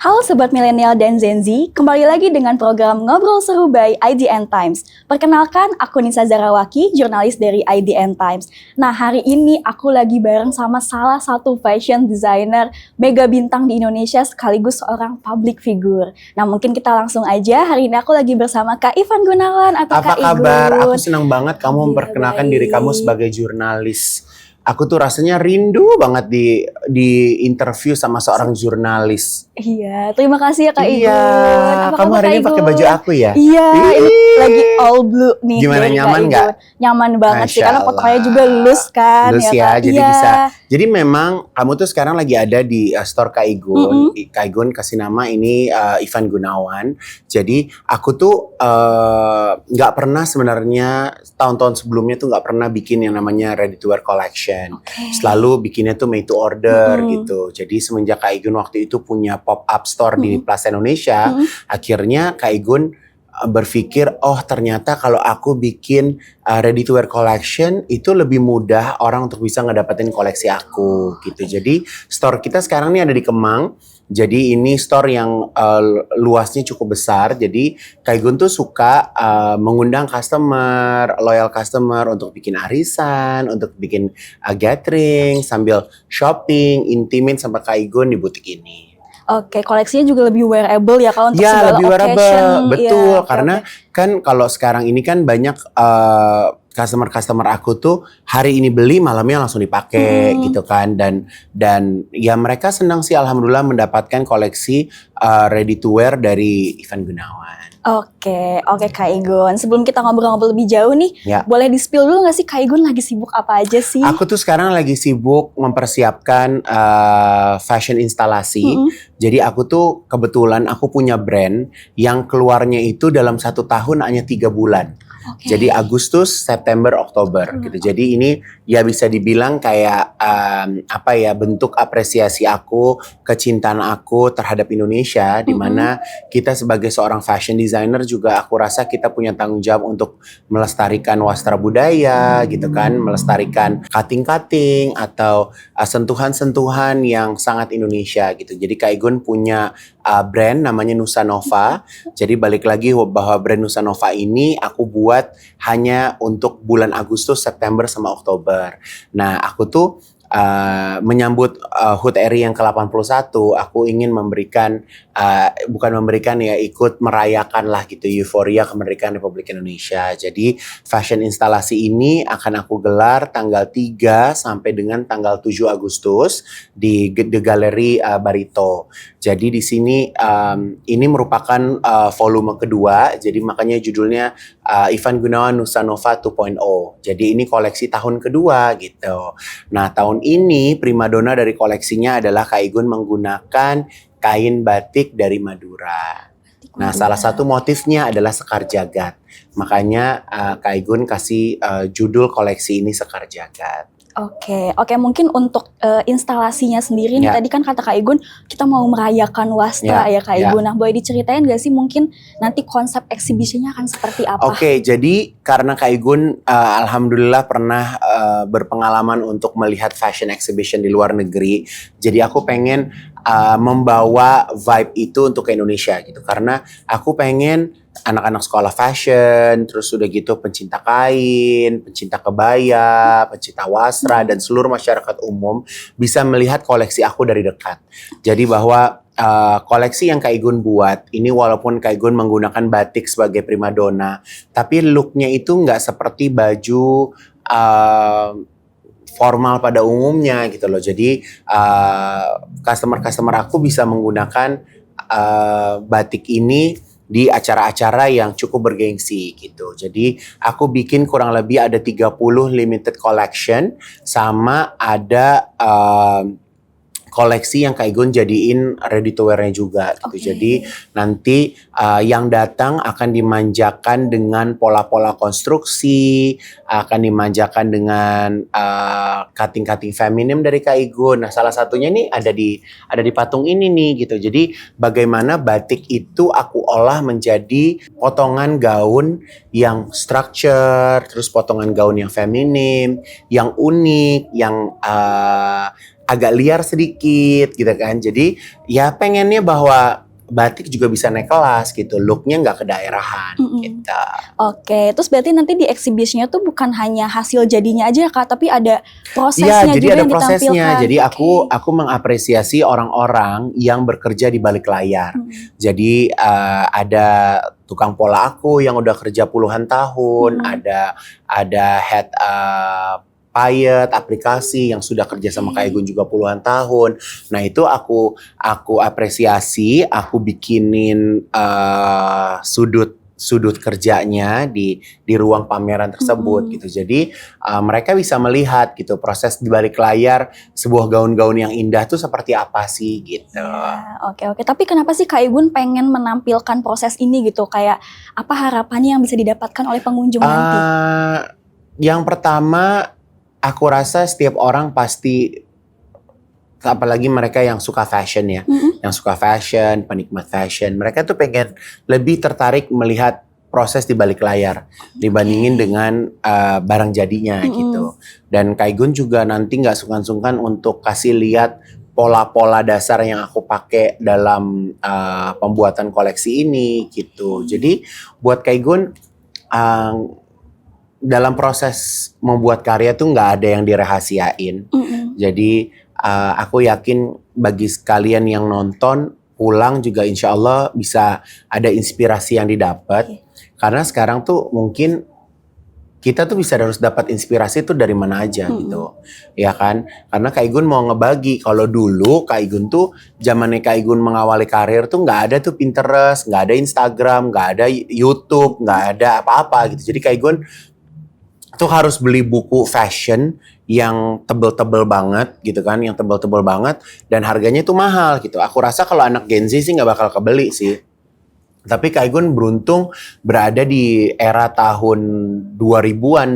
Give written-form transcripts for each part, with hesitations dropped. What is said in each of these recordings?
Halo Sobat Milenial dan Gen Z, kembali lagi dengan program Ngobrol Seru by IDN Times. Perkenalkan, aku Nisa Zarawaki, jurnalis dari IDN Times. Nah, hari ini aku lagi bareng sama salah satu fashion designer mega bintang di Indonesia sekaligus seorang public figure. Nah, mungkin kita langsung aja, hari ini aku lagi bersama Kak Ivan Gunawan atau Apa Kak kabar? Igun. Aku senang banget kamu Iya, memperkenalkan baik. diri kamu sebagai jurnalis. Aku tuh rasanya rindu banget di interview sama seorang jurnalis. Iya, terima kasih ya Kak Iya, Igun. Apa kamu kabar, hari Kak ini pakai Igun? baju aku ya? Iya, ini Ih. lagi all blue nih. Gimana, dari Kak nyaman nggak? Igun. Nyaman banget sih, Masya karena potongannya Allah. juga loose kan. Lulus ya ya, Kak? jadi Iya. bisa. Jadi memang kamu tuh sekarang lagi ada di store Kak Igun. Kak Igun kasih nama ini Ivan Gunawan. Jadi aku tuh nggak pernah sebenarnya tahun-tahun sebelumnya tuh nggak pernah bikin yang namanya ready to wear collection. Oke. Selalu bikinnya tuh made to order gitu. Jadi semenjak Kak Igun waktu itu punya pop up store di Plaza Indonesia, akhirnya Kak Igun berpikir, oh ternyata kalau aku bikin ready to wear collection itu lebih mudah orang untuk bisa ngedapetin koleksi aku gitu. Jadi store kita sekarang ini ada di Kemang. Jadi ini store yang luasnya cukup besar. Jadi Kak Igun tuh suka mengundang customer, loyal customer untuk bikin arisan, untuk bikin gathering sambil shopping, intimate sama Kak Igun di butik ini. Oke, koleksinya juga lebih wearable ya Kak, untuk Ya, segala lebih wearable, occasion. betul. Iya, oke, Karena kan kalau sekarang ini kan banyak customer aku tuh hari ini beli malamnya langsung dipakai gitu kan, dan ya mereka senang sih alhamdulillah mendapatkan koleksi ready to wear dari Ivan Gunawan. Oke, Kak Igun. Sebelum kita ngobrol-ngobrol lebih jauh nih, Ya. boleh di-spill dulu nggak sih Kak Igun lagi sibuk apa aja sih? Aku tuh sekarang lagi sibuk mempersiapkan fashion instalasi. Jadi aku tuh kebetulan aku punya brand yang keluarnya itu dalam 1 tahun hanya 3 bulan. Oke. Jadi Agustus, September, Oktober gitu. Jadi ini ya bisa dibilang kayak apa ya, bentuk apresiasi aku, kecintaan aku terhadap Indonesia, di mana kita sebagai seorang fashion designer juga aku rasa kita punya tanggung jawab untuk melestarikan wastra budaya gitu kan, melestarikan cutting-cutting atau sentuhan-sentuhan yang sangat Indonesia gitu. Jadi Kak Igun punya brand namanya Nusa Nova. Jadi balik lagi bahwa brand Nusa Nova ini aku buat hanya untuk bulan Agustus, September, sama Oktober. Nah, aku tuh menyambut HUT RI yang ke-81, aku ingin memberikan, bukan memberikan ya, ikut merayakan lah gitu, euforia kemerdekaan Republik Indonesia. Jadi fashion instalasi ini akan aku gelar tanggal 3 sampai dengan tanggal 7 Agustus di The Gallery Barito. Jadi di sini ini merupakan volume kedua, jadi makanya judulnya Ivan Gunawan Nusa Nova 2.0. Jadi ini koleksi tahun kedua gitu. Nah, tahun ini primadona dari koleksinya adalah Kak Igun menggunakan kain batik dari Madura. Nah, salah satu motifnya adalah Sekar Jagad. Makanya Kak Igun kasih judul koleksi ini Sekar Jagad. Oke, mungkin untuk instalasinya sendiri nih, Ya. tadi kan kata Kak Igun kita mau merayakan wastra ya Kak Igun. Nah, boleh diceritain gak sih mungkin nanti konsep eksibisinya akan seperti apa? Oke, jadi karena Kak Igun alhamdulillah pernah berpengalaman untuk melihat fashion exhibition di luar negeri. Jadi aku pengen membawa vibe itu untuk ke Indonesia gitu. Karena aku pengen anak-anak sekolah fashion, terus udah gitu pencinta kain, pencinta kebaya, pencinta wastra, dan seluruh masyarakat umum bisa melihat koleksi aku dari dekat. Jadi bahwa koleksi yang Kak Igun buat, ini walaupun Kak Igun menggunakan batik sebagai primadona, tapi looknya itu nggak seperti baju formal pada umumnya gitu loh. Jadi customer-customer aku bisa menggunakan batik ini di acara-acara yang cukup bergengsi gitu. Jadi aku bikin kurang lebih ada 30 limited collection, sama ada koleksi yang Kak Igun jadiin ready to wear-nya juga gitu. Oke. Jadi nanti yang datang akan dimanjakan dengan pola-pola konstruksi, akan dimanjakan dengan cutting-cutting feminim dari Kak Igun. Nah, salah satunya nih ada di patung ini nih gitu. Jadi bagaimana batik itu aku olah menjadi potongan gaun yang structure, terus potongan gaun yang feminim, yang unik, yang agak liar sedikit gitu kan. Jadi ya pengennya bahwa batik juga bisa naik kelas gitu, looknya nggak kedaerahan gitu. Oke, terus berarti nanti di eksibisinya tuh bukan hanya hasil jadinya aja ya Kak, tapi ada Iya, prosesnya jadi juga ada yang prosesnya. ditampilkan. Jadi Oke. aku mengapresiasi orang-orang yang bekerja di balik layar. Jadi ada tukang pola aku yang udah kerja puluhan tahun, ada head payet aplikasi yang sudah kerja sama Kak Igun juga puluhan tahun. Nah itu aku apresiasi, aku bikinin sudut kerjanya di ruang pameran tersebut gitu. Jadi mereka bisa melihat gitu proses di balik layar sebuah gaun-gaun yang indah tuh seperti apa sih gitu. Ya, oke. Tapi kenapa sih Kak Igun pengen menampilkan proses ini gitu? Kayak apa harapannya yang bisa didapatkan oleh pengunjung nanti? Yang pertama, aku rasa setiap orang pasti, apalagi mereka yang suka fashion ya, yang suka fashion, penikmat fashion, mereka tuh pengen lebih tertarik melihat proses di balik layar dibandingin dengan barang jadinya gitu. Dan Kak Igun juga nanti nggak sungkan-sungkan untuk kasih lihat pola-pola dasar yang aku pakai dalam pembuatan koleksi ini gitu. Jadi buat Kak Igun, dalam proses membuat karya tuh nggak ada yang dirahasiain. Jadi aku yakin bagi sekalian yang nonton pulang juga insya Allah bisa ada inspirasi yang didapat. Karena sekarang tuh mungkin kita tuh bisa harus dapat inspirasi tuh dari mana aja gitu, ya kan? Karena Kak Igun mau ngebagi. Kalau dulu Kak Igun tuh zamannya Kak Igun mengawali karir tuh nggak ada tuh Pinterest, nggak ada Instagram, nggak ada YouTube, nggak ada apa-apa gitu. Jadi Kak Igun tuh harus beli buku fashion yang tebel-tebel banget gitu kan, yang tebel-tebel banget dan harganya tuh mahal gitu. Aku rasa kalau anak Gen Z sih nggak bakal kebeli sih. Tapi Kak Igun beruntung berada di era tahun 2000-an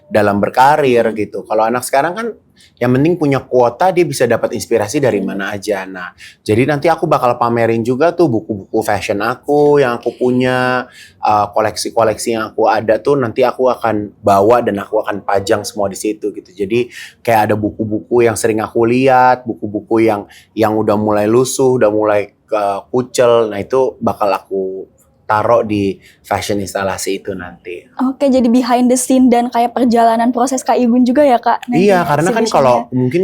dalam berkarir gitu. Kalau anak sekarang kan yang penting punya kuota, dia bisa dapat inspirasi dari mana aja. Nah, jadi nanti aku bakal pamerin juga tuh buku-buku fashion aku yang aku punya, koleksi-koleksi yang aku ada tuh nanti aku akan bawa dan aku akan pajang semua di situ gitu. Jadi kayak ada buku-buku yang sering aku lihat, buku-buku yang udah mulai lusuh, udah mulai kucel. Nah, itu bakal aku taruh di fashion instalasi itu nanti. Oke, jadi behind the scene dan kayak perjalanan proses Kak Igun juga ya Kak? Iya, karena kan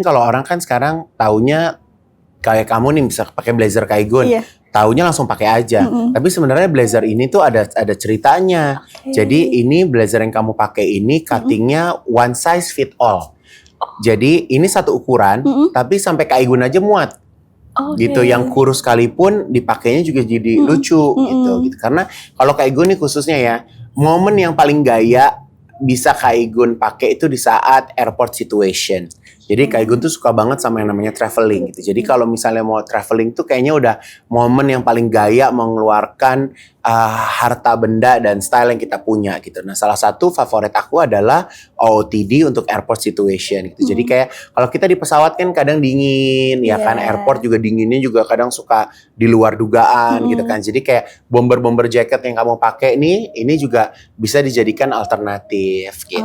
kalau orang kan sekarang taunya kayak kamu nih bisa pakai blazer Kak Igun, taunya langsung pakai aja. Tapi sebenarnya blazer ini tuh ada ceritanya. Jadi ini blazer yang kamu pakai ini cuttingnya one size fit all. Jadi ini satu ukuran, tapi sampai Kak Igun aja muat. Gitu, yang kurus sekalipun dipakainya juga jadi lucu gitu. Karena kalau Kak Igun nih khususnya ya, momen yang paling gaya bisa Kak Igun pakai itu di saat airport situation. Jadi Kak Igun tuh suka banget sama yang namanya traveling gitu. Jadi kalau misalnya mau traveling tuh kayaknya udah momen yang paling gaya mengeluarkan harta benda dan style yang kita punya gitu. Nah, salah satu favorit aku adalah OOTD untuk airport situation gitu. Jadi kayak kalau kita di pesawat kan kadang dingin ya kan, airport juga dinginnya juga kadang suka di luar dugaan gitu kan. Jadi kayak bomber jacket yang kamu pakai nih, ini juga bisa dijadikan alternatif gitu.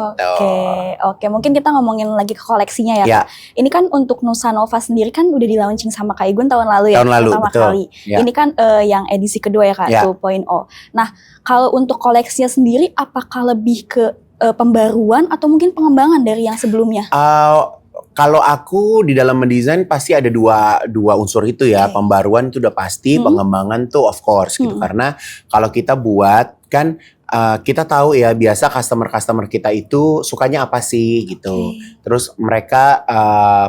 Oke. Mungkin kita ngomongin lagi ke koleksinya ya. Ini kan untuk Nusa Nova sendiri kan udah di launching sama Kak Igun tahun lalu ya, pertama kali. Ini kan yang edisi kedua ya Kak, 2.0. Nah, kalau untuk koleksinya sendiri apakah lebih ke pembaruan atau mungkin pengembangan dari yang sebelumnya? Kalau aku di dalam mendesain pasti ada dua unsur itu ya. Pembaruan itu udah pasti, pengembangan tuh of course gitu. Karena kalau kita buat kan kita tahu ya biasa customer kita itu sukanya apa sih gitu. Terus mereka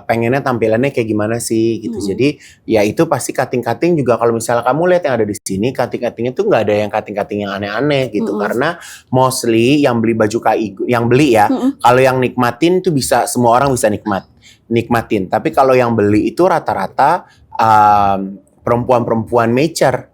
pengennya tampilannya kayak gimana sih gitu. Jadi ya itu pasti cutting juga kalau misalnya kamu lihat yang ada di sini cuttingnya tuh nggak ada yang cutting yang aneh-aneh gitu. Karena mostly yang beli baju Kak Igun, yang beli ya, kalau yang nikmatin tuh bisa semua orang bisa nikmatin. Tapi kalau yang beli itu rata-rata perempuan-perempuan mature.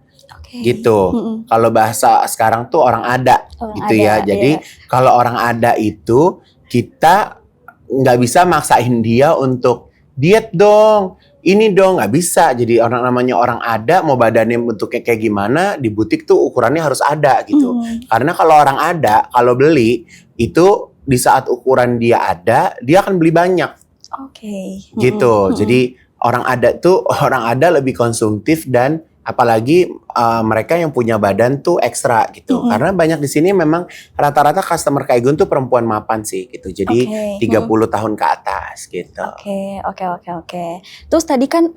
Gitu. Kalau bahasa sekarang tuh orang ada gitu ya. Jadi kalau orang ada itu kita nggak bisa maksain dia untuk diet dong, ini dong, nggak bisa. Jadi namanya orang ada, mau badannya bentuknya kayak gimana di butik tuh ukurannya harus ada gitu. Karena kalau orang ada, kalau beli itu di saat ukuran dia ada, dia akan beli banyak. Oke. gitu. Jadi orang ada lebih konsumtif, dan apalagi mereka yang punya badan tuh ekstra gitu. Karena banyak di sini memang rata-rata customer Kaigun tuh perempuan mapan sih gitu. Jadi 30 tahun ke atas gitu. Oke. Terus tadi kan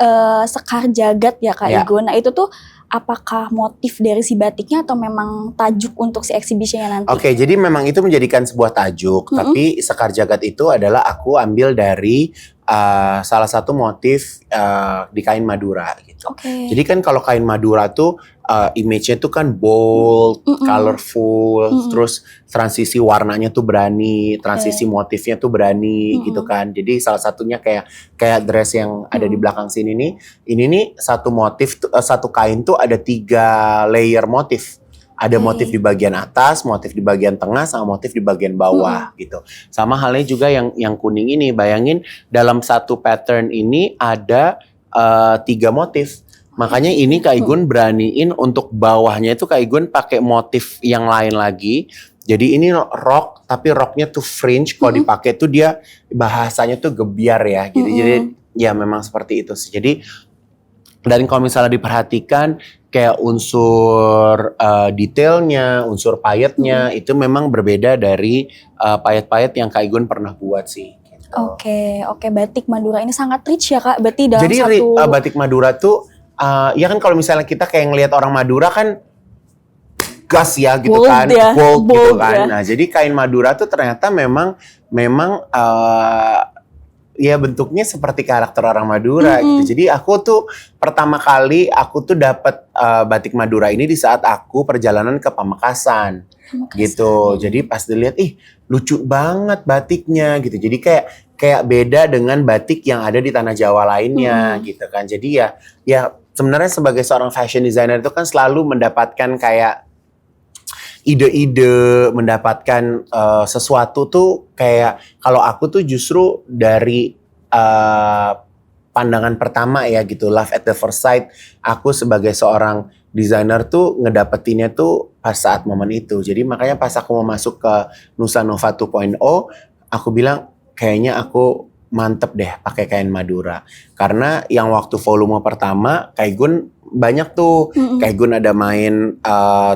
Sekar Jagat ya Kak Igun. Nah itu tuh apakah motif dari si batiknya atau memang tajuk untuk si exhibitionnya nanti? Oke, jadi memang itu menjadikan sebuah tajuk. Tapi Sekar Jagat itu adalah aku ambil dari salah satu motif di kain Madura gitu. Jadi kan kalau kain Madura tuh image-nya tuh kan bold, colorful, terus transisi warnanya tuh berani, transisi motifnya tuh berani gitu kan. Jadi salah satunya kayak dress yang ada di belakang sini nih. Ini nih satu motif, satu kain tuh ada 3 layer motif. Ada motif di bagian atas, motif di bagian tengah, sama motif di bagian bawah gitu. Sama halnya juga yang kuning ini. Bayangin dalam satu pattern ini ada 3 motif. Makanya ini Kak Igun beraniin untuk bawahnya itu Kak Igun pakai motif yang lain lagi. Jadi ini rok, tapi roknya tuh fringe. Kalau dipakai tuh dia bahasanya tuh gebiar ya. Gitu. Jadi ya memang seperti itu sih. Jadi dan kalau misalnya diperhatikan kayak unsur detailnya, unsur payetnya itu memang berbeda dari payet-payet yang Kak Igun pernah buat sih. Gitu. Oke, batik Madura ini sangat rich ya Kak. Berarti dalam jadi batik Madura tuh ya kan kalau misalnya kita kayak ngelihat orang Madura kan gas ya gitu bold kan, bold gitu kan. Ya. Nah jadi kain Madura tuh ternyata memang ya bentuknya seperti karakter orang Madura gitu. Jadi aku tuh pertama kali aku tuh dapat batik Madura ini di saat aku perjalanan ke Pamekasan. Gitu. Jadi pas dilihat lucu banget batiknya gitu. Jadi kayak beda dengan batik yang ada di tanah Jawa lainnya gitu kan. Jadi ya sebenarnya sebagai seorang fashion designer itu kan selalu mendapatkan kayak ide-ide, mendapatkan sesuatu tuh kayak kalau aku tuh justru dari pandangan pertama ya gitu, love at the first sight. Aku sebagai seorang desainer tuh ngedapetinnya tuh pas saat momen itu. Jadi makanya pas aku mau masuk ke Nusa Nova 2.0, aku bilang kayaknya aku mantep deh pakai kain Madura. Karena yang waktu volume pertama Kak Igun banyak tuh. Kak Igun ada main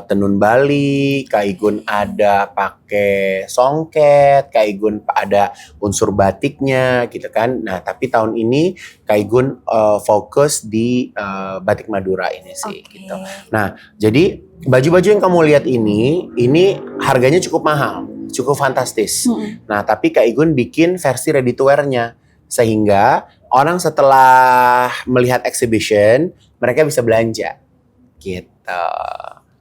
tenun Bali, Kak Igun ada pakai songket, Kak Igun ada unsur batiknya gitu kan. Nah tapi tahun ini Kak Igun fokus di batik Madura ini sih gitu. Nah jadi baju-baju yang kamu lihat ini harganya cukup mahal, cukup fantastis. Nah tapi Kak Igun bikin versi ready to wear-nya sehingga orang setelah melihat exhibition mereka bisa belanja gitu.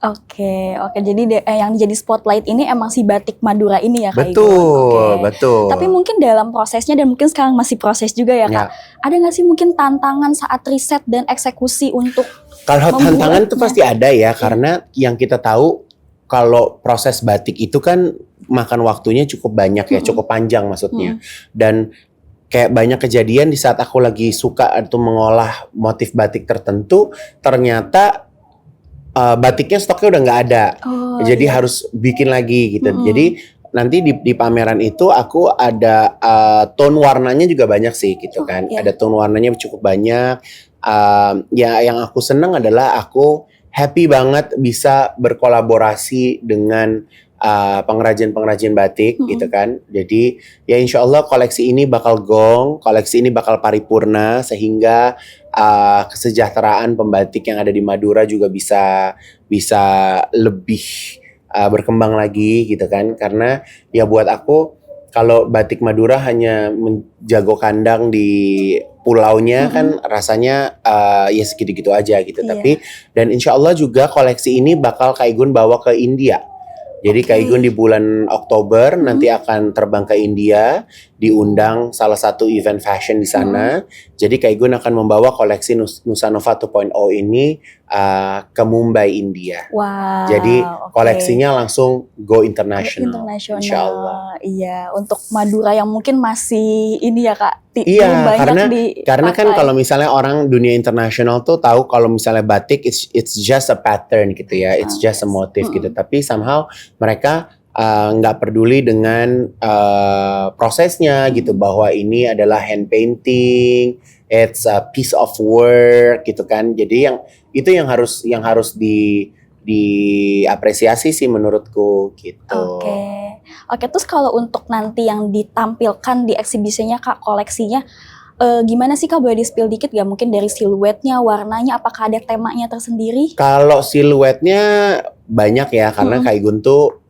Oke. Jadi yang jadi spotlight ini emang si batik Madura ini ya Kak Igun. Betul. Tapi mungkin dalam prosesnya dan mungkin sekarang masih proses juga ya Kak. Ada nggak sih mungkin tantangan saat riset dan eksekusi untuk kalau tantangan itu pasti ada ya, karena yang kita tahu kalau proses batik itu kan makan waktunya cukup banyak ya, cukup panjang maksudnya. Dan kayak banyak kejadian di saat aku lagi suka atau mengolah motif batik tertentu, ternyata batiknya stoknya udah nggak ada. Jadi harus bikin lagi gitu. Jadi nanti di pameran itu aku ada tone warnanya juga banyak sih gitu kan. Ada tone warnanya cukup banyak. Ya yang aku seneng adalah aku happy banget bisa berkolaborasi dengan pengrajin-pengrajin batik gitu kan. Jadi ya insya Allah koleksi ini bakal gong, koleksi ini bakal paripurna sehingga kesejahteraan pembatik yang ada di Madura juga bisa lebih berkembang lagi gitu kan. Karena ya buat aku kalau batik Madura hanya menjago kandang di pulaunya kan rasanya ya segitu-gitu aja gitu. Tapi dan insya Allah juga koleksi ini bakal Kak Igun bawa ke India. Jadi Kak Igun di bulan Oktober nanti akan terbang ke India, diundang salah satu event fashion di sana. Jadi Kak Igun akan membawa koleksi Nusa Nova 2.0 ini ke Mumbai, India. Wow. Jadi koleksinya langsung go international. Insya Allah. Iya, untuk Madura yang mungkin masih ini ya Kak. Iya, karena kan kalau misalnya orang dunia internasional tuh tahu kalau misalnya batik it's just a pattern gitu ya, it's just a motif gitu. Tapi somehow mereka nggak peduli dengan prosesnya gitu, bahwa ini adalah hand painting, it's a piece of work gitu kan. Jadi yang harus diapresiasi sih menurutku gitu. Oke, terus kalau untuk nanti yang ditampilkan di eksibisinya Kak, koleksinya, gimana sih Kak, boleh di-spill dikit gak? Mungkin dari siluetnya, warnanya, apakah ada temanya tersendiri? Kalau siluetnya banyak ya, karena Kak Igun tuh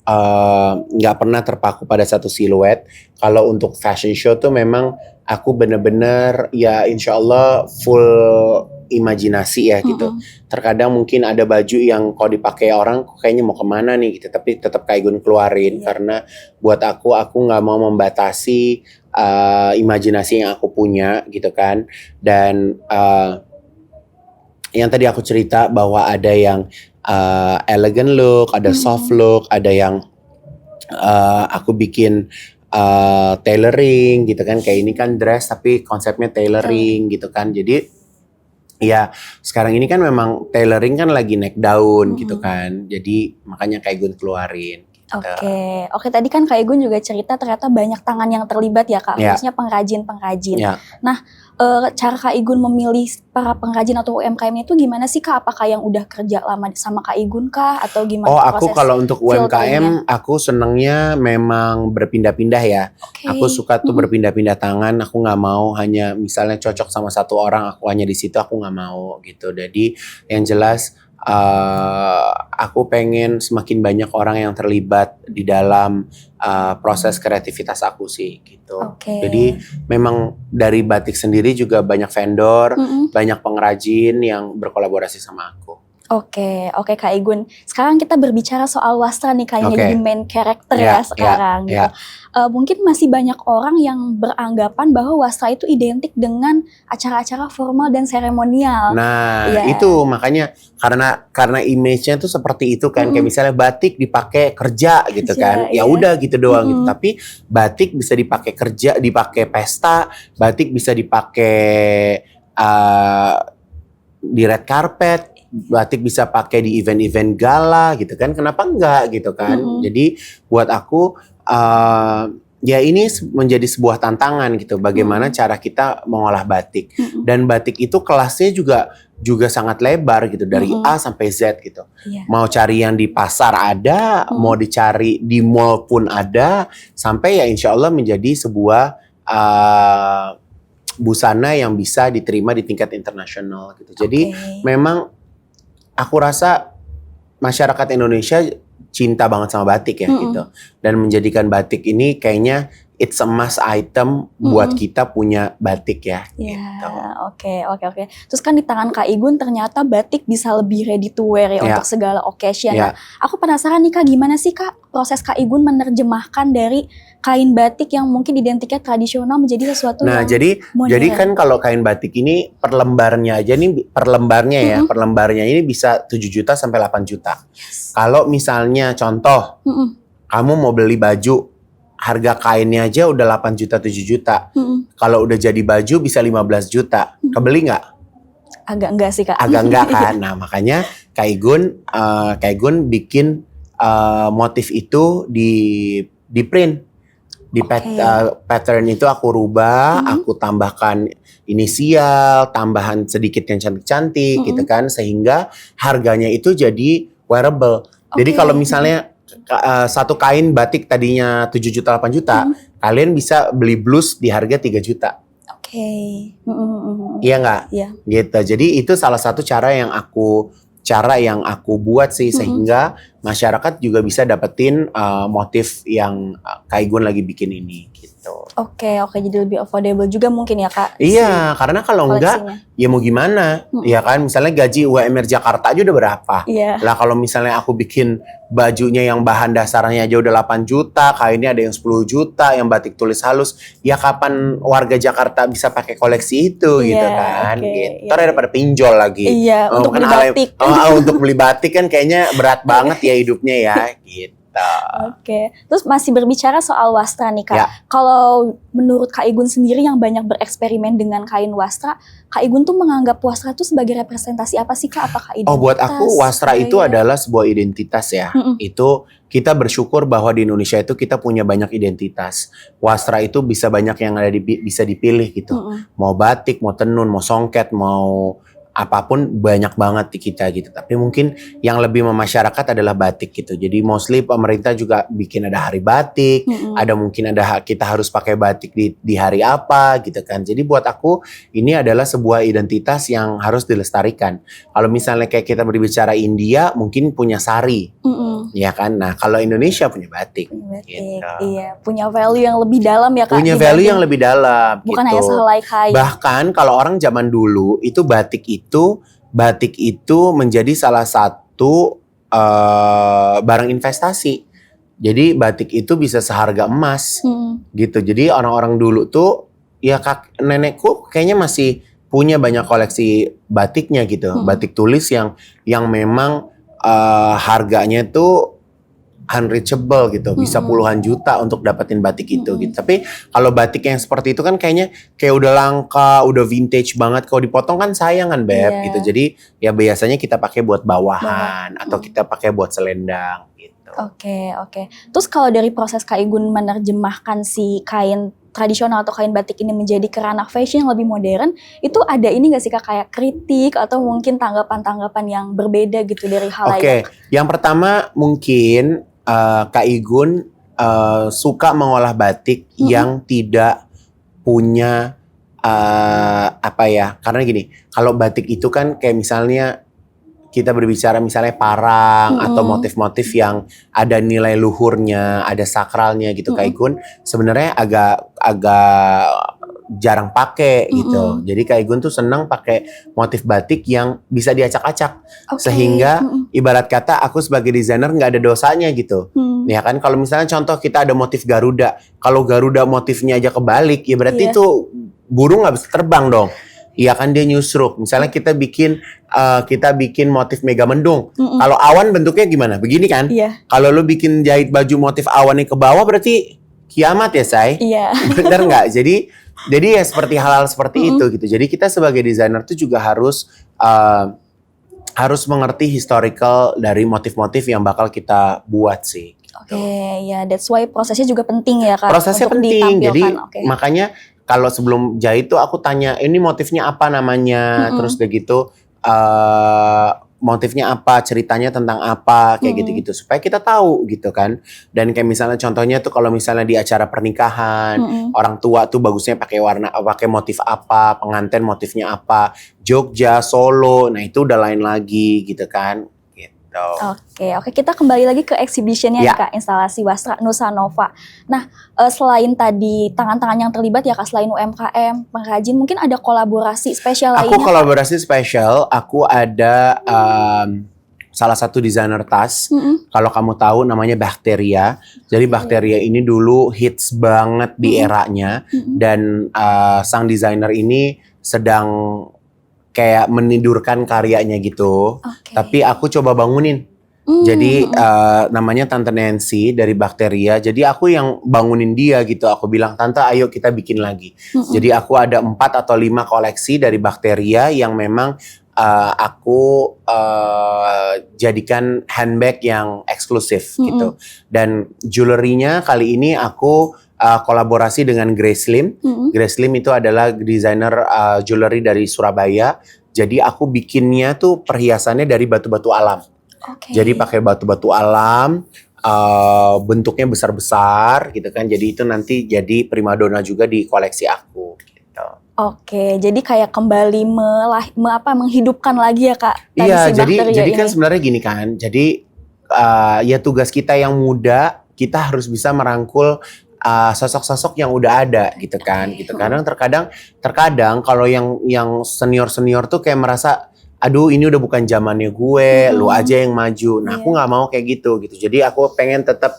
nggak pernah terpaku pada satu siluet. Kalau untuk fashion show tuh memang aku bener-bener ya insya Allah full imajinasi ya gitu. Terkadang mungkin ada baju yang kalau dipakai orang kayaknya mau kemana nih gitu, tapi tetap Kak Igun keluarin karena buat aku nggak mau membatasi imajinasi yang aku punya gitu kan. Dan yang tadi aku cerita bahwa ada yang elegant look, ada soft look, ada yang aku bikin tailoring gitu kan, kayak ini kan dress tapi konsepnya tailoring gitu kan. Jadi ya sekarang ini kan memang tailoring kan lagi naik daun gitu kan, jadi makanya Kak Igun keluarin gitu. Oke, tadi kan Kak Igun juga cerita ternyata banyak tangan yang terlibat ya Kak, khususnya pengrajin-pengrajin. Nah, cara Kak Igun memilih para pengrajin atau UMKM itu gimana sih Kak? Apakah yang udah kerja lama sama Kak Igun kah? Atau gimana aku kalau untuk UMKM aku senengnya memang berpindah-pindah ya. Aku suka tuh berpindah-pindah tangan. Aku nggak mau hanya misalnya cocok sama satu orang, aku hanya di situ, aku nggak mau gitu. Jadi yang jelas aku pengen semakin banyak orang yang terlibat di dalam proses kreativitas aku sih gitu. Jadi memang dari batik sendiri juga banyak vendor, banyak pengrajin yang berkolaborasi sama aku. Oke Kak Igun. Sekarang kita berbicara soal wastra nih kayaknya jadi main character ya sekarang gitu. Mungkin masih banyak orang yang beranggapan bahwa wastra itu identik dengan acara-acara formal dan seremonial. Nah, itu makanya karena image-nya tuh seperti itu kan, kayak misalnya batik dipakai kerja gitu kan. Ya udah gitu doang gitu. Tapi batik bisa dipakai kerja, dipakai pesta, batik bisa dipakai di red carpet, batik bisa pakai di event-event gala gitu kan, kenapa enggak gitu kan. Jadi buat aku ya ini menjadi sebuah tantangan gitu, bagaimana cara kita mengolah batik. Dan batik itu kelasnya juga sangat lebar gitu, dari A sampai Z gitu. Mau cari yang di pasar ada, mau dicari di mall pun ada, sampai ya insya Allah menjadi sebuah busana yang bisa diterima di tingkat internasional gitu. Jadi memang aku rasa masyarakat Indonesia cinta banget sama batik ya gitu. Dan menjadikan batik ini kayaknya it's a must item buat kita punya batik ya gitu. Oke. Terus kan di tangan Kak Igun ternyata batik bisa lebih ready to wear ya untuk segala occasion. Nah, aku penasaran nih Kak, gimana sih Kak proses Kak Igun menerjemahkan dari kain batik yang mungkin identiknya tradisional menjadi sesuatu yang modern? Jadi kan kalau kain batik ini per lembarnya ini bisa 7 juta sampai 8 juta. Kalau misalnya contoh kamu mau beli baju, harga kainnya aja udah 8 juta 7 juta. Kalau udah jadi baju bisa 15 juta. Kebeli nggak? Agak enggak sih Kak. Agak enggak kan. Nah makanya Kak Igun bikin motif itu di print. Pattern itu aku rubah, aku tambahkan inisial, tambahan sedikit yang cantik-cantik gitu kan, sehingga harganya itu jadi wearable. Jadi kalau misalnya satu kain batik tadinya 7 juta 8 juta, kalian bisa beli blus di harga 3 juta. Iya nggak? Gitu. Jadi itu salah satu cara yang aku buat sih, sehingga masyarakat juga bisa dapetin motif yang Kak Igun lagi bikin ini gitu. Oke, jadi lebih affordable juga mungkin ya Kak? Iya, karena kalau enggak ya mau gimana? Ya kan, misalnya gaji UMR Jakarta aja udah berapa? Lah kalau misalnya aku bikin bajunya yang bahan dasarnya aja udah 8 juta, kainnya ada yang 10 juta, yang batik tulis halus, ya kapan warga Jakarta bisa pakai koleksi itu gitu kan? Gitu. Ntar daripada pinjol lagi. Untuk beli batik. Untuk beli batik kan kayaknya berat banget ya hidupnya ya gitu. Oke, terus masih berbicara soal wastra nih Kak. Ya. Kalau menurut Kak Igun sendiri yang banyak bereksperimen dengan kain wastra, Kak Igun tuh menganggap wastra itu sebagai representasi apa sih Kak? Apakah identitas? Oh, buat aku wastra itu budaya? adalah sebuah identitas ya. Itu kita bersyukur bahwa di Indonesia itu kita punya banyak identitas. Wastra itu bisa banyak yang bisa dipilih gitu. Mau batik, mau tenun, mau songket, mau apapun banyak banget di kita gitu. Tapi mungkin yang lebih memasyarakat adalah batik gitu. Jadi mostly pemerintah juga bikin ada hari batik, ada mungkin ada kita harus pakai batik di hari apa gitu kan. Jadi buat aku ini adalah sebuah identitas yang harus dilestarikan. Kalau misalnya kayak kita berbicara India mungkin punya sari. Ya kan. Nah, kalau Indonesia punya batik. Gitu. Iya, punya value yang lebih dalam ya Kak. Punya value yang lebih dalam bukan gitu. hanya sehelai kain. Bahkan kalau orang zaman dulu itu batik itu menjadi salah satu barang investasi. Jadi batik itu bisa seharga emas gitu. Jadi orang-orang dulu tuh ya nenekku kayaknya masih punya banyak koleksi batiknya gitu. Batik tulis yang memang harganya tuh unreachable gitu, bisa puluhan juta untuk dapetin batik itu gitu. Tapi kalau batik yang seperti itu kan kayaknya kayak udah langka, udah vintage banget. Kalau dipotong kan sayang kan Beb gitu. Jadi ya biasanya kita pakai buat bawahan atau kita pakai buat selendang gitu. Oke. Terus kalau dari proses Kak Igun menerjemahkan si kain tradisional atau kain batik ini menjadi ke ranah fashion yang lebih modern, itu ada ini nggak sih Kak kayak kritik atau mungkin tanggapan-tanggapan yang berbeda gitu dari halayak? Oke, yang pertama mungkin Kak Igun suka mengolah batik yang tidak punya karena gini, kalau batik itu kan kayak misalnya kita berbicara misalnya parang atau motif-motif yang ada nilai luhurnya, ada sakralnya gitu. Kak Igun sebenarnya agak jarang pakai gitu. Jadi Kak Igun tuh senang pakai motif batik yang bisa diacak-acak. Sehingga ibarat kata aku sebagai desainer nggak ada dosanya gitu. Ya kan kalau misalnya contoh kita ada motif Garuda. Kalau Garuda motifnya aja kebalik ya berarti itu burung nggak bisa terbang dong. Iya kan dia nyusruk. Misalnya kita bikin motif Megamendung. Kalau awan bentuknya gimana? Begini kan? Kalau lu bikin jahit baju motif awannya ke bawah berarti kiamat ya, Say? Iya. Bener nggak? Jadi ya seperti hal-hal seperti itu gitu. Jadi kita sebagai desainer tuh juga harus mengerti historical dari motif-motif yang bakal kita buat sih. Oke, ya that's why prosesnya juga penting ya Kak. Prosesnya penting. Jadi makanya kalau sebelum jahit tuh aku tanya ini motifnya apa namanya, terus kayak gitu motifnya apa, ceritanya tentang apa, kayak gitu-gitu supaya kita tahu gitu kan. Dan kayak misalnya contohnya tuh kalau misalnya di acara pernikahan, orang tua tuh bagusnya pakai motif apa, pengantin motifnya apa, Jogja, Solo, nah itu udah lain lagi gitu kan. Oke, kita kembali lagi ke exhibitionnya Kak, instalasi Wastra Nusa Nova. Nah, selain tadi tangan-tangan yang terlibat ya Kak, selain UMKM, pengrajin, mungkin ada kolaborasi spesial lainnya? Aku kolaborasi spesial, aku ada salah satu desainer tas, kalau kamu tahu namanya Bacteria. Jadi Bacteria ini dulu hits banget di eranya, dan sang desainer ini sedang kayak menidurkan karyanya gitu. Tapi aku coba bangunin. Jadi namanya Tante Nancy dari Bacteria. Jadi aku yang bangunin dia gitu. Aku bilang, Tante ayo kita bikin lagi. Jadi aku ada 4 atau 5 koleksi dari Bacteria yang memang aku jadikan handbag yang eksklusif gitu. Dan jewelry-nya kali ini aku kolaborasi dengan Grace Lim. Grace Lim itu adalah desainer jewelry dari Surabaya. Jadi aku bikinnya tuh perhiasannya dari batu-batu alam. Jadi pakai batu-batu alam, bentuknya besar-besar gitu kan. Jadi itu nanti jadi primadona juga di koleksi aku. Gitu. Jadi kayak kembali menghidupkan lagi ya Kak. Iya, jadi kan sebenarnya gini kan. Jadi ya tugas kita yang muda, kita harus bisa merangkul sosok-sosok yang udah ada gitu kan. Gitu. Terkadang kalau yang senior tuh kayak merasa, aduh ini udah bukan zamannya gue, lu aja yang maju. Nah aku nggak mau kayak gitu. Jadi aku pengen tetap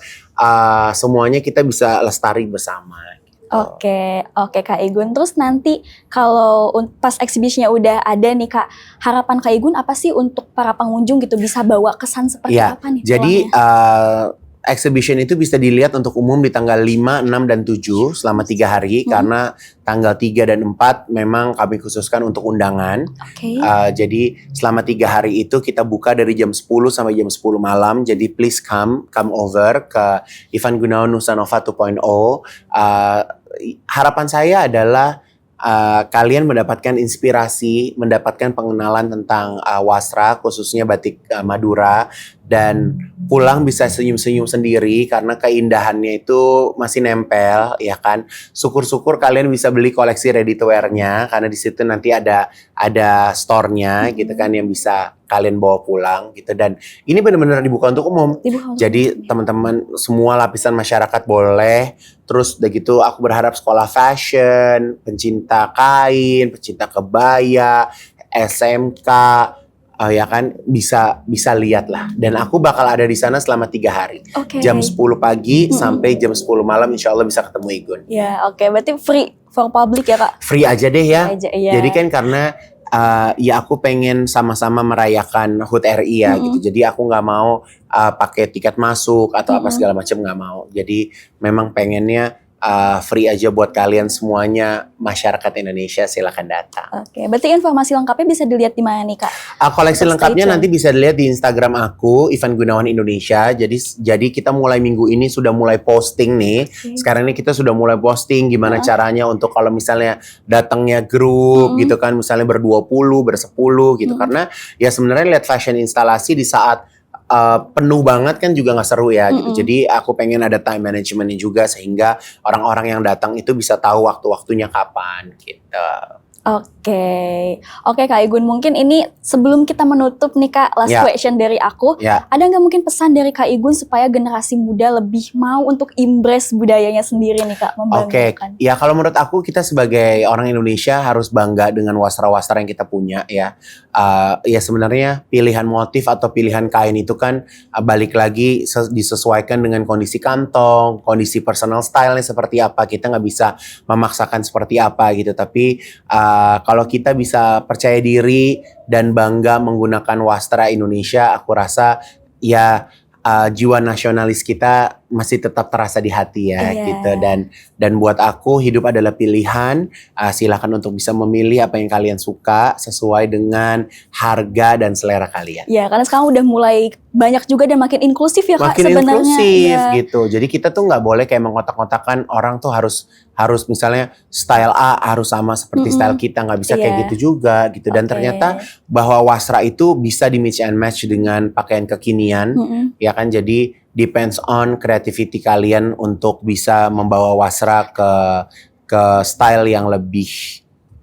semuanya kita bisa lestari bersama. Oke Kak Igun. Terus nanti kalau pas exhibitionnya udah ada nih Kak, harapan Kak Igun apa sih untuk para pengunjung gitu, bisa bawa kesan seperti apa nih? Jadi exhibition itu bisa dilihat untuk umum di tanggal 5, 6, dan 7 selama 3 hari karena tanggal 3 dan 4 memang kami khususkan untuk undangan. Oke. Jadi selama 3 hari itu kita buka dari jam 10 sampai jam 10 malam. Jadi please come over ke Ivan Gunawan Nusanova 2.0. Harapan saya adalah kalian mendapatkan inspirasi, mendapatkan pengenalan tentang wasra, khususnya batik Madura, dan pulang bisa senyum-senyum sendiri karena keindahannya itu masih nempel, ya kan. Syukur-syukur kalian bisa beli koleksi ready to wear-nya karena di situ nanti ada store-nya gitu kan yang bisa kalian bawa pulang gitu. Dan ini benar-benar dibuka untuk umum. Jadi teman-teman semua lapisan masyarakat boleh. Terus udah gitu aku berharap sekolah fashion, pencinta kain, pencinta kebaya, SMK, ya kan bisa lihat lah. Dan aku bakal ada di sana selama 3 hari. Jam 10 pagi sampai jam 10 malam insya Allah bisa ketemu Igun. Ya oke, berarti free for public ya Kak? Free aja deh ya. Iya. Jadi kan karena ya aku pengen sama-sama merayakan HUT RI ya gitu. Jadi aku nggak mau pakai tiket masuk atau apa segala macam, nggak mau. Jadi memang pengennya free aja buat kalian semuanya, masyarakat Indonesia, silakan datang. Oke, berarti informasi lengkapnya bisa dilihat di mana nih Kak? Koleksi lengkapnya nanti bisa dilihat di Instagram aku, Ivan Gunawan Indonesia. Jadi kita mulai minggu ini sudah mulai posting nih. Sekarang ini kita sudah mulai posting gimana caranya untuk kalau misalnya datangnya grup gitu kan, misalnya ber-20, ber-10 gitu. Karena ya sebenarnya lihat fashion instalasi di saat penuh banget kan juga nggak seru ya gitu. Jadi aku pengen ada time managementnya juga sehingga orang-orang yang datang itu bisa tahu waktu-waktunya kapan gitu. Oke Kak Igun, mungkin ini sebelum kita menutup nih Kak, last question dari aku, ada nggak mungkin pesan dari Kak Igun supaya generasi muda lebih mau untuk embrace budayanya sendiri nih Kak, membanggakan? Ya kalau menurut aku kita sebagai orang Indonesia harus bangga dengan wasra-wasra yang kita punya ya. Ya sebenarnya pilihan motif atau pilihan kain itu kan balik lagi disesuaikan dengan kondisi kantong, kondisi personal style-nya seperti apa. Kita nggak bisa memaksakan seperti apa gitu, tapi kalau kita bisa percaya diri dan bangga menggunakan wastra Indonesia, aku rasa ya jiwa nasionalis kita masih tetap terasa di hati ya gitu. Dan buat aku hidup adalah pilihan. Silakan untuk bisa memilih apa yang kalian suka sesuai dengan harga dan selera kalian. Ya karena sekarang udah mulai banyak juga dan makin inklusif ya Kak sebenarnya. Makin inklusif gitu. Jadi kita tuh nggak boleh kayak mengotak-ngotakan orang tuh harus misalnya style A harus sama seperti style kita, nggak bisa kayak gitu juga gitu. Dan ternyata bahwa wasra itu bisa di mix and match dengan pakaian kekinian, ya kan. Jadi depends on creativity kalian untuk bisa membawa wasra ke style yang lebih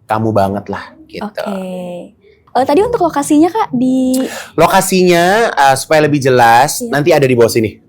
kamu banget lah gitu. Tadi untuk lokasinya Kak di lokasinya supaya lebih jelas nanti ada di bawah sini.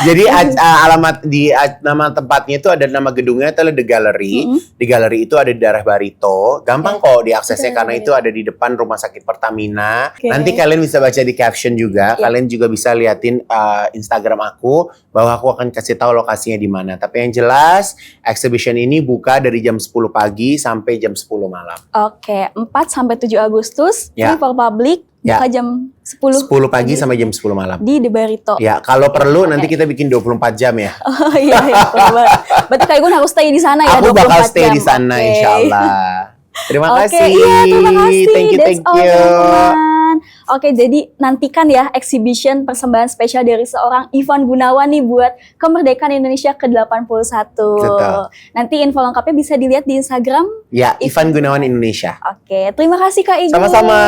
Jadi alamat di nama tempatnya itu ada, nama gedungnya itu adalah The Gallery. The Gallery itu ada di daerah Barito. Gampang kok diaksesnya karena itu ada di depan Rumah Sakit Pertamina. Nanti kalian bisa baca di caption juga. Kalian juga bisa liatin Instagram aku bahwa aku akan kasih tahu lokasinya di mana. Tapi yang jelas exhibition ini buka dari jam 10 pagi sampai jam 10 malam. 4 sampai 7 Agustus free for public. Buka jam 10 pagi sampai jam 10 malam. Di The Barito. Ya, kalau perlu nanti kita bikin 24 jam ya. Iya, berarti Kak Igun harus stay di sana ya. Aku bakal stay di sana insyaallah. Terima kasih. Terima kasih. Thank you. Oke, jadi nantikan ya exhibition persembahan spesial dari seorang Ivan Gunawan nih buat kemerdekaan Indonesia ke-81. Betul. Nanti info lengkapnya bisa dilihat di Instagram. Ya, Ivan Gunawan Indonesia. Oke, terima kasih Kak Igun. Sama-sama.